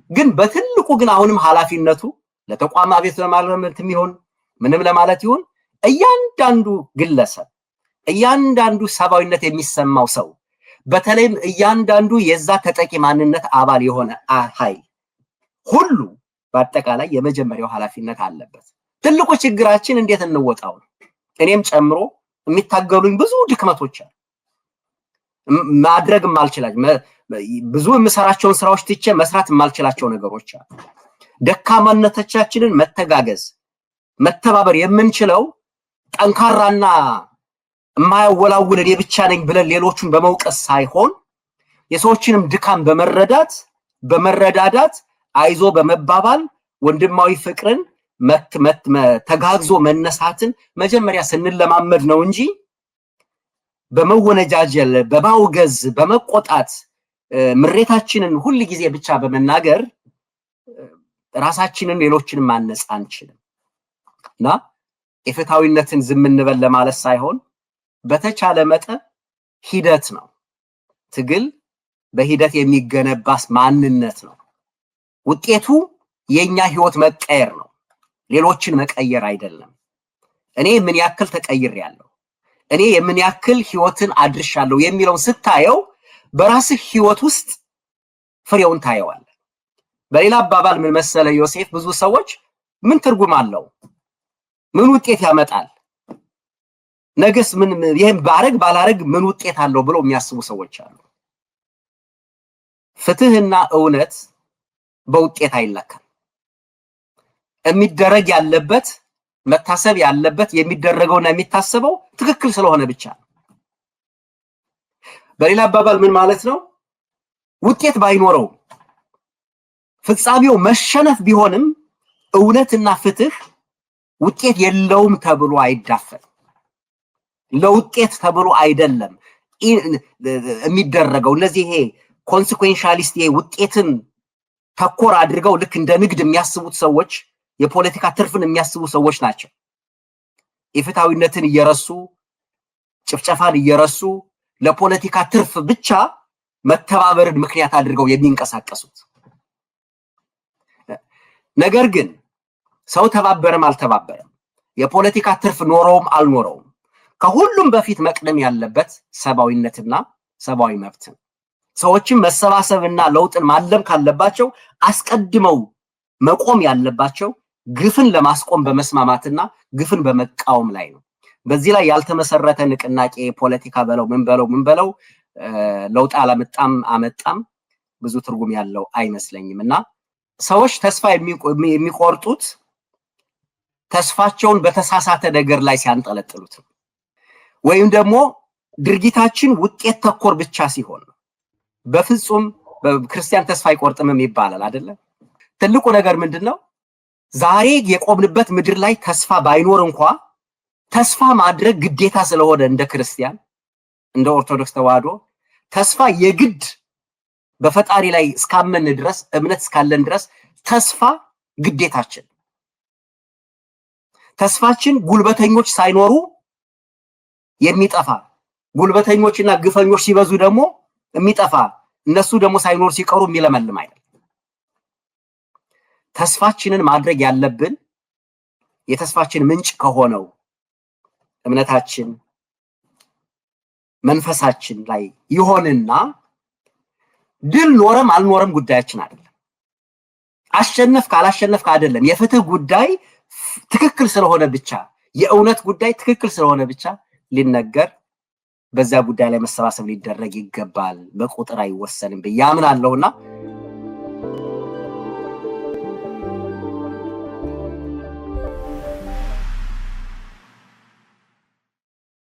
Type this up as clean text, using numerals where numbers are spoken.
ግን በትልቁ ግን አሁንም ኃላፊነቱ ለተቋም አቤት ለማለት የሚሆን ምንም ለማለት ይሁን እያንዳንዱ ግለሰብ እያንዳንዱ ሰባዊነት የሚሰማው ሰው በተለይም እያንዳንዱ የዛ ተጠቂ ማንነት አባል የሆነ ኃይል ሁሉ በአጠቃላይ የመጀመሪያው ኃላፊነት አለበት። ትልቁ ችግራችን እንዴት እንወጣው ነው። እኔም ጨምሮ የሚታገሉኝ ብዙ ድክመቶች አሉ። ማድረግ ማልችላቸው ብዙ የምሰራቸውን ስራዎች ትቼ መስራት ማልችላቸው ነገሮች አሉ። ደካማነቶቻችንን መተጋገዝ መተባበር የምንችለው ጠንካራና የማያወላውል እኔ ብቻ ነኝ ብለን ሌሎቹን በመውቀስ ሳይሆን የሰዎችንም ድካም በመረዳዳት አይዞ በመባባል ወንድማዊ ፍቅርን ተጋግዞ መነሳትን መጀመሪያ ስንለማመድ ነው እንጂ በመወነጃጀል በማውገዝ በመቆጣት ምሬታችንን ሁሉ ጊዜ ብቻ በመናገር ራሳችንን ሌሎችንን ማነጽ አንችልም። እና ኢፍትሃዊነትን ዝም እንበል ለማለት ሳይሆን በተቻለ መጠን ሂደት ነው። ትግል በሂደት የሚገነባስ ማንነት ነው። ውጤቱ የኛ ህይወት መቀየር ነው፣ ሌሎችን መቀየር አይደለም። እኔ ምን ያክል ተቀይሬያለሁ፣ እኔ ምን ያክል ህይወትን አድርሻለሁ የሚለውን ስታየው በራስህ ህይወት ውስጥ ፍሬውን ታየዋለህ። በሌላ አባባል ምን መሰለ ዮሴፍ፣ ብዙ ሰዎች ምን ትርጉም አለው፣ ምን ውጤት ያመጣል፣ ነገስ ምን ይሄን ባረግ ባላረግ ምን ውጤት አለው ብለው የሚያስቡ ሰዎች አሉ። ፍትህና እውነት በውጤት አይለካም። የሚደረግ ያለበት መታሰብ ያለበት የሚደረገውና የሚታሰበው ትክክል ስለሆነ ብቻ ነው። በሌላ አባባል ምን ማለት ነው? ውጤት ባይኖረው ፍጻሜው መሸነፍ ቢሆንም እውነትና ፍትህ ውጤት የለውም ተብሎ አይዳፈን። ለውጤት ተብሎ አይደለም የሚደረገው። እነዚህ ይሄ ኮንሲኩዌንሻሊስት ውጤትን ተኮር አድርገው ልክ እንደ ንግድ የሚያስቡት ሰዎች የፖለቲካ ትርፍን የሚያስቡ ሰዎች ናቸው። ኢፍትሃዊነትን እየረሱ ጭፍጨፋን እየረሱ ለፖለቲካ ትርፍ ብቻ መተባበርን ምክንያት አድርገው የሚንቀሳቀሱት። ነገር ግን ሰው ተባበረም አልተባበረም የፖለቲካ ትርፍ ኖረውም አልኖረውም ከሁሉም በፊት መቅደም ያለበት ሰባዊነትና ሰባዊ መብት። ሰዎችን መሰባሰብና ለውጥን ማለም ካለባቸው አስቀድመው መቆም ያለባቸው ግፍን ለማስቆም በመስማማትና ግፍን በመቃወም ላይ ነው። በዚህ ላይ ያልተመሰረተ ንቅናቄ ፖለቲካ በለው ምን በለው ለውጥ አመጣም ብዙ ትርጉም ያለው አይመስለኝምና ሰዎች ተስፋ የሚቆርጡት ተስፋቸውን በተሳሳተ ነገር ላይ ሲያንጠለጥሉት ወይም ደግሞ ድርጊታችን ውጤት ተኮር ብቻ ሲሆን ነው። በፍጹም በክርስቲያን ተስፋ አይቆርጥም ይባላል አይደለ? ትልቁ ነገር ምንድነው? ዛሬ የቆምንበት ምድር ላይ ተስፋ ባይኖር እንኳን ተስፋ ማድረግ ግዴታ ስለሆነ እንደ ክርስቲያን እንደ ኦርቶዶክስ ተዋህዶ ተስፋ የግድ በፈጣሪ ላይ እስካመን ድረስ እምነት እስካለን ድረስ ተስፋ ግዴታችን። ተስፋችን ጉልበተኞች ሳይኖሩ የሚጠፋ ጉልበተኞችና ግፈኞች ሲበዙ ደግሞ የሚጠፋ እነሱ ደግሞ ሳይኖር ሲቀሩ የሚለመልም አይደል። ተስፋችንን ማድረግ ያለብን የተስፋችን ምንጭ ከሆነው እምነታችን መንፈሳችን ላይ ይሆንና ድል ኖረም አልኖረም ጉዳያችን አይደለም። አሸነፍክ አላሸነፍክ አይደለም። የፍትህ ጉዳይ ትክክል ስለሆነ ብቻ የእውነት ጉዳይ ትክክል ስለሆነ ብቻ ሊነገር በዛ ጉዳይ ላይ መሰባሰብ ሊደረግ ይገባል። በቁጥር አይወሰንም ብዬ አምናለሁና